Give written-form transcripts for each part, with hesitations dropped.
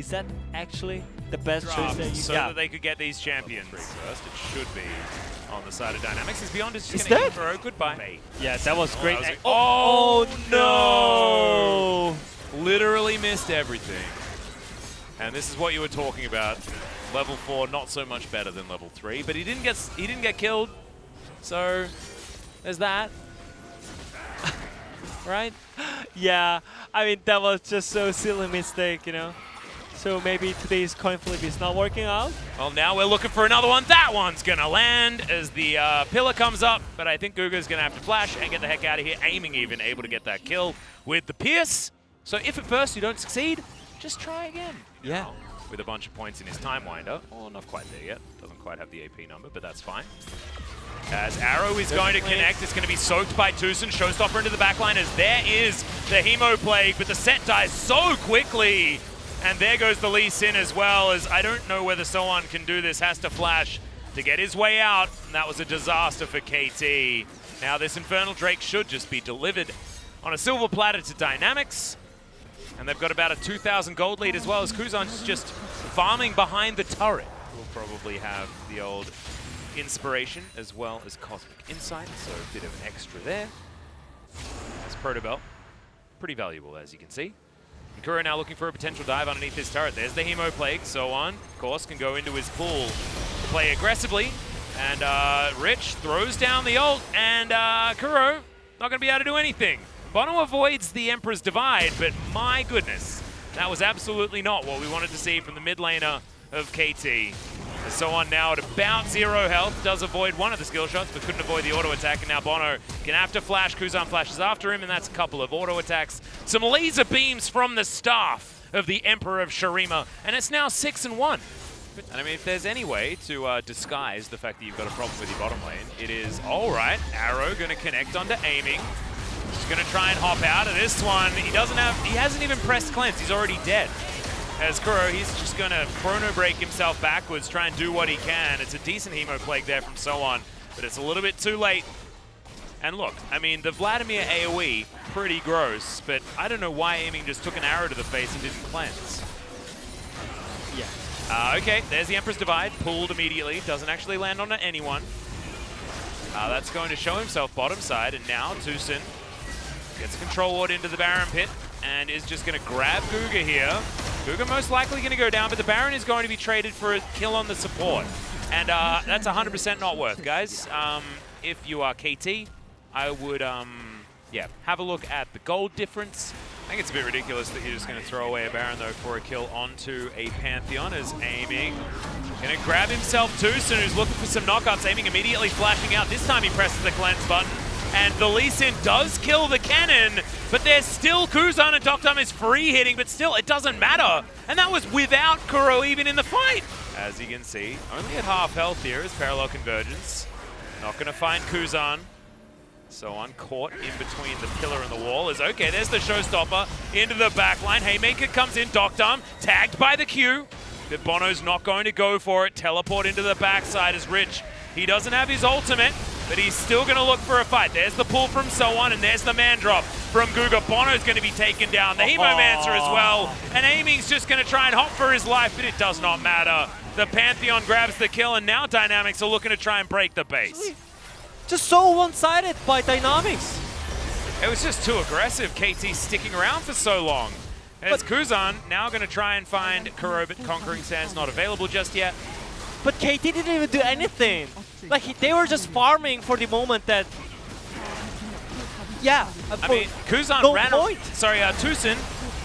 is that actually the best choice that you so that they could get these champions first. It should be on the side of Dynamics. Is Beyond is just going to throw goodbye. Yeah, that was great. Oh no! Literally missed everything. And this is what you were talking about. Level 4, not so much better than level 3, but he didn't get killed. So there's that. Right? Yeah, I mean, that was just so silly mistake, you know. So maybe today's coin flip is not working out. Well, now we're looking for another one. That one's going to land as the pillar comes up, but I think Guga's going to have to flash and get the heck out of here. Aiming even, able to get that kill with the Pierce. So if at first you don't succeed, just try again. Yeah. With a bunch of points in his time winder. Oh, not quite there yet. Doesn't quite have the AP number, but that's fine. As Arrow is going to connect, it's going to be soaked by Tucson. Showstopper into the backline as there is the Hemo Plague, but the set dies so quickly. And there goes the Lee Sin as well, as I don't know whether Soan can do this. Has to flash to get his way out. And that was a disaster for KT. Now this Infernal Drake should just be delivered on a silver platter to Dynamics. And they've got about a 2,000 gold lead as well, as Kuzan's just farming behind the turret. We'll probably have the old Inspiration as well as Cosmic Insight, so a bit of an extra there. That's Protobelt. Pretty valuable, as you can see. And Kuro now looking for a potential dive underneath this turret. There's the Hemo Plague. Soan, of course, can go into his pool to play aggressively. And Rich throws down the ult, and Kuro not going to be able to do anything. Bono avoids the Emperor's Divide, but my goodness, that was absolutely not what we wanted to see from the mid laner of KT. Soan now at about 0 health, does avoid one of the skill shots, but couldn't avoid the auto attack, and now Bono can have to flash. Kuzan flashes after him, and that's a couple of auto attacks. Some laser beams from the staff of the Emperor of Shurima, and it's now 6-1. And I mean, if there's any way to disguise the fact that you've got a problem with your bottom lane, it is, all right, Arrow going to connect onto aiming. He's going to try and hop out of this one. He hasn't even pressed cleanse. He's already dead. As Kuro, he's just going to chrono break himself backwards, try and do what he can. It's a decent Hemo Plague there from Soan, but it's a little bit too late. And look, I mean, the Vladimir AoE, pretty gross, but I don't know why aiming just took an arrow to the face and didn't cleanse. Yeah. Okay, there's the Emperor's Divide, pulled immediately, doesn't actually land on anyone. That's going to show himself bottom side, and now Tucson gets a control ward into the Baron pit and is just going to grab Guga here. Guga most likely going to go down, but the Baron is going to be traded for a kill on the support. And that's 100% not worth, guys. If you are KT, I would, yeah, have a look at the gold difference. I think it's a bit ridiculous that you're just going to throw away a Baron, though, for a kill onto a Pantheon. As aiming, going to grab himself Tucson, who's looking for some knockouts, aiming immediately, flashing out. This time he presses the cleanse button. And the Lee Sin does kill the cannon, but there's still Kuzan, and Doctum is free hitting, but still, it doesn't matter. And that was without Kuro even in the fight. As you can see, only at half health here is Parallel Convergence. Not going to find Kuzan. Soan caught in between the pillar and the wall. Is okay, there's the Showstopper into the backline. Haymaker comes in, Doctum, tagged by the Q. But Bono's not going to go for it. Teleport into the backside as Rich. He doesn't have his ultimate, but he's still going to look for a fight. There's the pull from Soan, and there's the man drop from Guga. Bono's going to be taken down. The Hemomancer as well. And Aiming's just going to try and hop for his life, but it does not matter. The Pantheon grabs the kill, and now Dynamics are looking to try and break the base. Just so one-sided by Dynamics. It was just too aggressive. KT sticking around for so long. As Kuzan now going to try and find Kuro, but Conquering Sand's not available just yet. But KT didn't even do anything. Like, they were just farming for the moment that... Yeah. I mean, Kuzan Tucson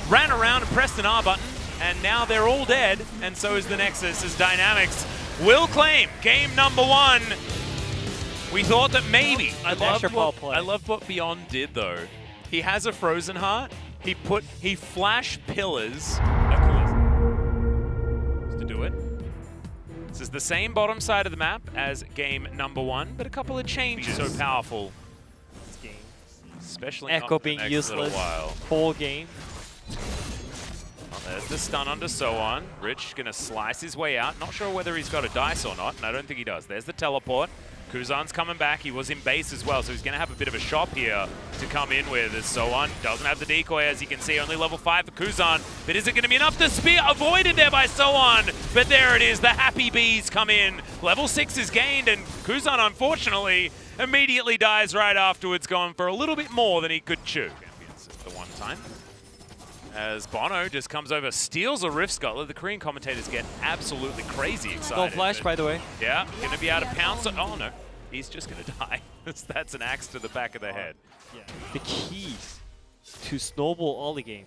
ran around and pressed an R button, and now they're all dead, and so is the Nexus, as Dynamics will claim game number 1. We thought that maybe. I loved what Beyond did, though. He has a Frozen Heart. He flash pillars to do it. This is the same bottom side of the map as game number 1, but a couple of changes. So powerful. This game. Especially Echo being useless whole game. Oh, there's the stun under Soan. Rich gonna slice his way out. Not sure whether he's got a dice or not, and I don't think he does. There's the teleport. Kuzan's coming back. He was in base as well, so he's going to have a bit of a shop here to come in with. As Soan doesn't have the decoy, as you can see. Only level 5 for Kuzan. But is it going to be enough? The spear avoided there by Soan. But there it is. The happy bees come in. Level 6 is gained, and Kuzan, unfortunately, immediately dies right afterwards, going for a little bit more than he could chew. Champions at the one time. As Bono just comes over, steals a Rift Scuttler. The Korean commentators get absolutely crazy excited. No flash, by the way. Yeah, going to be able to pounce it. Oh, no. He's just going to die. That's an axe to the back of the head. Yeah. The keys to snowball all the game.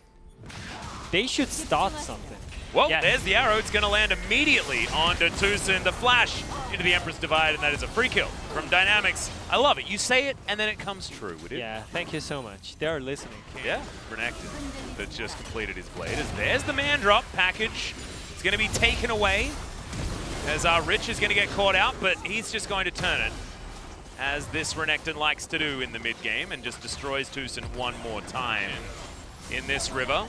They should start something. Well, there's the arrow. It's going to land immediately onto Tucson. The flash into the Empress Divide, and that is a free kill from Dynamics. I love it. You say it, and then it comes true, would it? Yeah, thank you so much. They are listening. Yeah, Renekton that just completed his blade. As there's the man drop package. It's going to be taken away as Rich is going to get caught out, but he's just going to turn it, as this Renekton likes to do in the mid-game, and just destroys Tucson one more time in this river.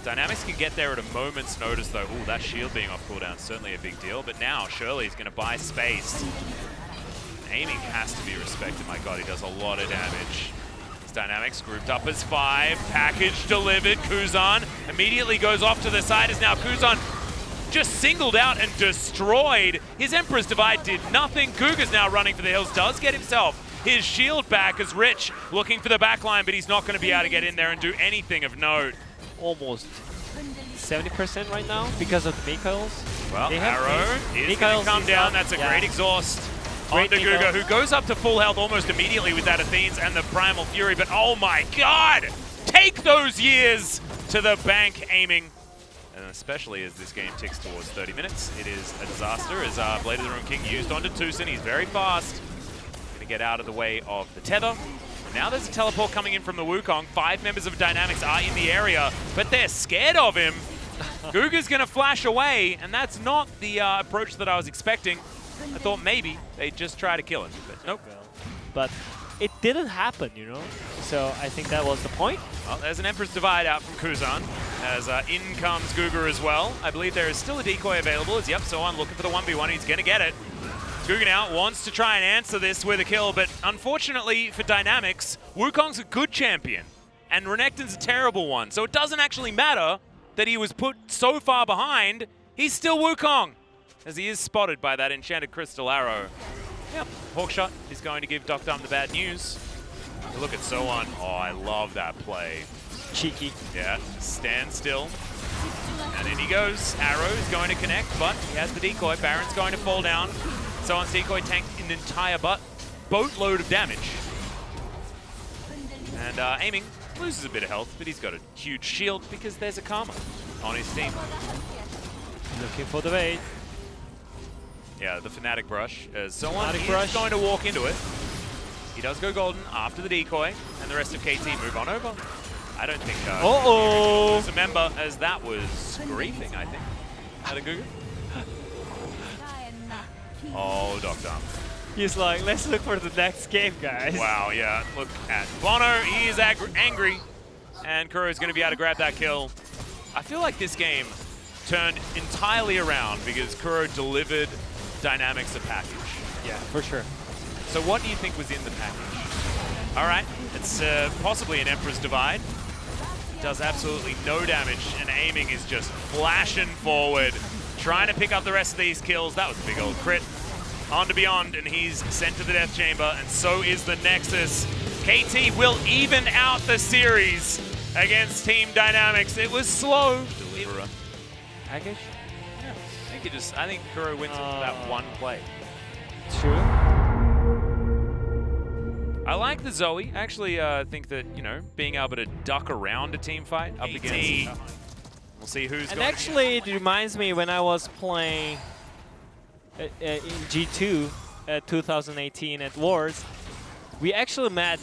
Dynamics can get there at a moment's notice, though. Ooh, that shield being off cooldown is certainly a big deal. But now Shirley's going to buy space. Aiming has to be respected. My god, he does a lot of damage. This Dynamics grouped up as 5. Package delivered. Kuzan immediately goes off to the side, as now Kuzan just singled out and destroyed. His Emperor's Divide did nothing. Guga's now running for the hills. Does get himself his shield back, as Rich looking for the backline, but he's not going to be able to get in there and do anything of note. Almost 70% right now because of the Mikhails. Well, Arrow is going to come down. That's a great exhaust onto Guga, who goes up to full health almost immediately with that Athene's and the Primal Fury. But oh my god! Take those years to the bank aiming. And especially as this game ticks towards 30 minutes, it is a disaster as Blade of the Ruin King used onto Tucson. He's very fast. Going to get out of the way of the tether. Now there's a teleport coming in from the Wukong. 5 members of Dynamics are in the area, but they're scared of him. Guga's going to flash away, and that's not the approach that I was expecting. I thought maybe they'd just try to kill him, but nope. But it didn't happen, you know? So I think that was the point. Well, there's an Emperor's Divide out from Kuzan, as in comes Guga as well. I believe there is still a decoy available, as yep, so I'm looking for the 1v1, he's going to get it. Guga now wants to try and answer this with a kill, but unfortunately for Dynamics, Wukong's a good champion, and Renekton's a terrible one. So it doesn't actually matter that he was put so far behind. He's still Wukong, as he is spotted by that enchanted crystal arrow. Yep, Hawkshot is going to give Doctum the bad news. Look at Soan. Oh, I love that play. Cheeky. Yeah, stand still. And in he goes. Arrow is going to connect, but he has the decoy. Baron's going to fall down. Soan's decoy tanked an entire boatload of damage. And aiming loses a bit of health, but he's got a huge shield because there's a Karma on his team. Looking for the bait. Yeah, the Fnatic Brush. As Soan is going to walk into it. He does go golden after the decoy, and the rest of KT move on over. I don't think lose a member, as that was griefing, I think. Out of Guga. Oh, Doctum. He's like, let's look for the next game, guys. Wow, yeah. Look at Bono. He is angry. And Kuro is going to be able to grab that kill. I feel like this game turned entirely around because Kuro delivered Dynamics a package. Yeah, for sure. So what do you think was in the package? All right, it's possibly an Emperor's Divide. Does absolutely no damage, and aiming is just flashing forward, trying to pick up the rest of these kills. That was a big old crit. On to Beyond, and he's sent to the Death Chamber, and so is the Nexus. KT will even out the series against Team Dynamics. It was slow. Deliverer. Package? Yeah, I think Kuro wins it for that one play. True. I like the Zoe. I actually think that, you know, being able to duck around a team fight up against... We'll see who's going. And actually, it reminds me when I was playing in G2 2018 at Worlds, we actually met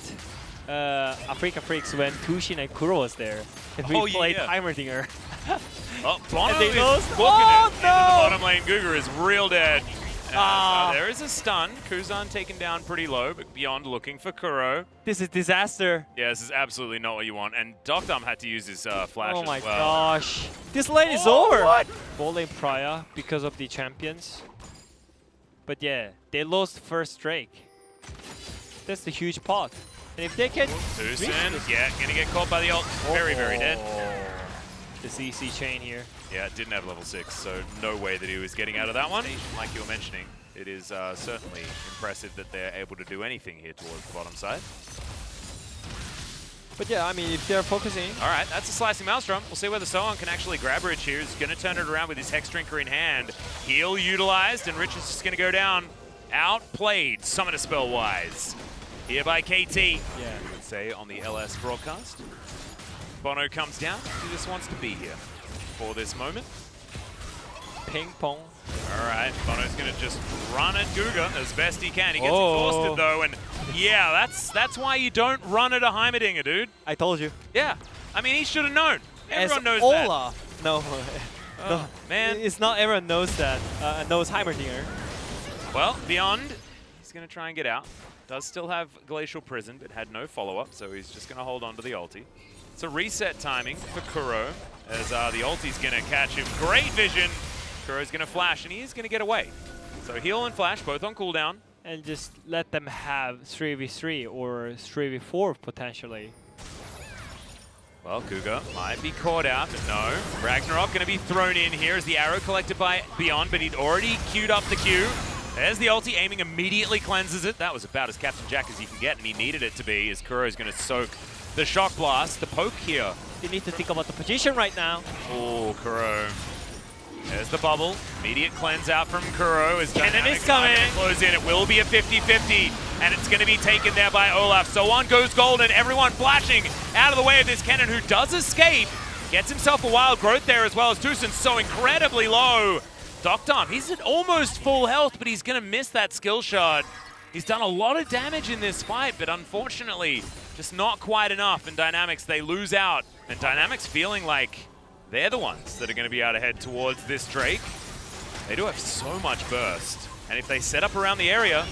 Africa Freaks when Tushin and Kuro was there. And we played Heimerdinger. Oh, Bono is booking it. In the bottom lane. Guga is real dead. There is a stun. Kuzan taken down pretty low, but Beyond looking for Kuro. This is disaster. Yeah, this is absolutely not what you want. And Doctum had to use his flash as well. Oh my gosh. This lane is over. What? Ball lane Priya because of the champions. But yeah, they lost first Drake. That's the huge pot. And if they can... Tucson, yeah, gonna get caught by the ult. Very, very dead. The CC chain here. Yeah, didn't have level 6, so no way that he was getting out of that one. Like you were mentioning, it is certainly impressive that they're able to do anything here towards the bottom side. But yeah, I mean, if they're focusing... All right, that's a Slicing Maelstrom. We'll see whether Sohan can actually grab Rich here. He's going to turn it around with his Hex Drinker in hand. Heal utilized, and Rich is just going to go down. Outplayed, Summoner Spell-wise. Here by KT, yeah, we would say on the LS broadcast. Bono comes down. He just wants to be here for this moment. Ping pong. All right, Bono's going to just run at Guga as best he can. He gets exhausted, though, and yeah, that's why you don't run at a Heimerdinger, dude. I told you. Yeah. I mean, he should have known. Everyone knows Olaf. that. No. Oh, man. It's not everyone knows that. Knows Heimerdinger. Well, Beyond, he's going to try and get out. Does still have Glacial Prison, but had no follow-up, so he's just going to hold on to the ulti. It's a reset timing for Kuro, as the ulti's going to catch him. Great vision. Kuro's going to flash, and he is going to get away. So heal and flash, both on cooldown. And just let them have 3v3 or 3v4 potentially. Well, Guga might be caught out, but no. Ragnarok going to be thrown in here as the arrow collected by Beyond, but he'd already queued up the Q. There's the ulti, aiming immediately cleanses it. That was about as Captain Jack as you can get, and he needed it to be, as Kuro's going to soak the Shock Blast, the poke here. You need to think about the position right now. Oh, Kuro. There's the bubble. Immediate cleanse out from Kuro. As Cannon is coming. Close in. It will be a 50-50, and it's going to be taken there by Olaf. So on goes Golden. Everyone flashing out of the way of this Cannon, who does escape. Gets himself a wild growth there, as well as Tucson so incredibly low. Doctom, he's at almost full health, but he's going to miss that skill shot. He's done a lot of damage in this fight, but unfortunately, just not quite enough. And Dynamics, they lose out. And Dynamics feeling like they're the ones that are going to be able to head towards this Drake. They do have so much burst. And if they set up around the area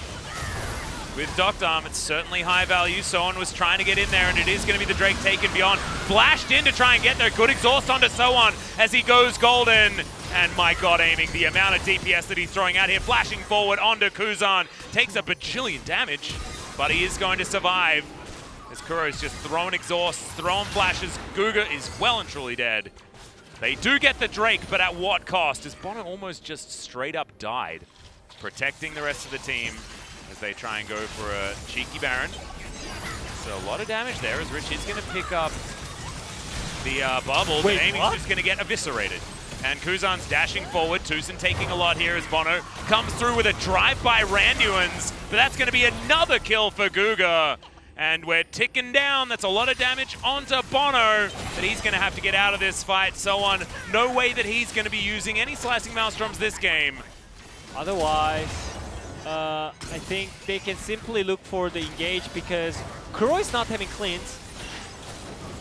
with Doctom, it's certainly high value. Sohan was trying to get in there, and it is going to be the Drake taken Beyond. Flashed in to try and get there. Good exhaust onto Sohan as he goes Golden. And my god, aiming the amount of DPS that he's throwing out here. Flashing forward onto Kuzan. Takes a bajillion damage, but he is going to survive. As Kuro's just throwing exhausts, throwing flashes. Guga is well and truly dead. They do get the Drake, but at what cost? As Bono almost just straight up died. Protecting the rest of the team as they try and go for a cheeky Baron. So a lot of damage there as Rich is going to pick up the bubble, but Amy's just going to get eviscerated. And Kuzan's dashing forward. Tucson taking a lot here as Bono comes through with a drive-by Randuin's, but that's going to be another kill for Guga. And we're ticking down. That's a lot of damage onto Bono, but he's going to have to get out of this fight. Sohan, no way that he's going to be using any Slicing Maelstroms this game. Otherwise, I think they can simply look for the engage because Kuro is not having cleans.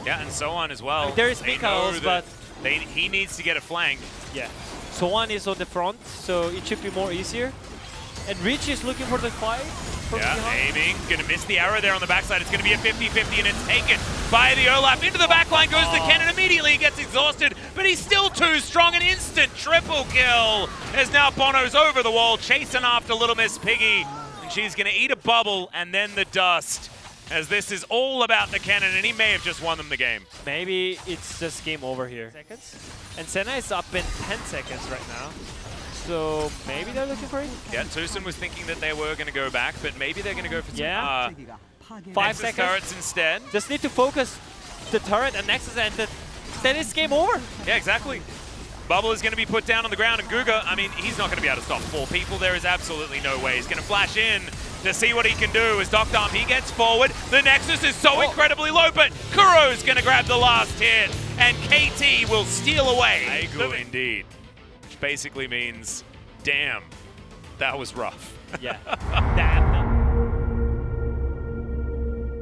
Yeah, and Sohan as well. I mean, there is Mikaels, but he needs to get a flank. Yeah. Sohan is on the front, so it should be more easier. And Rich is looking for the fight. Yeah, aiming. Gonna miss the arrow there on the backside. It's gonna be a 50-50, and it's taken by the Olaf. Into the backline goes the Cannon. Immediately he gets exhausted, but he's still too strong. An instant triple kill. As now Bono's over the wall, chasing after Little Miss Piggy. And she's gonna eat a bubble, and then the dust. As this is all about the Cannon, and he may have just won them the game. Maybe it's just game over here. And Senna is up in 10 seconds right now. So maybe they're looking for it? Yeah, Tucson was thinking that they were going to go back, but maybe they're going to go for some 5 seconds turrets instead. Just need to focus the turret and Nexus, and then it's game over. Yeah, exactly. Bubble is going to be put down on the ground, and Guga, I mean, he's not going to be able to stop 4 people. There is absolutely no way. He's going to flash in to see what he can do as Doctom, he gets forward. The Nexus is so incredibly low, but Kuro's going to grab the last hit, and KT will steal away. Aigu indeed. Which basically means, damn, that was rough. Yeah, that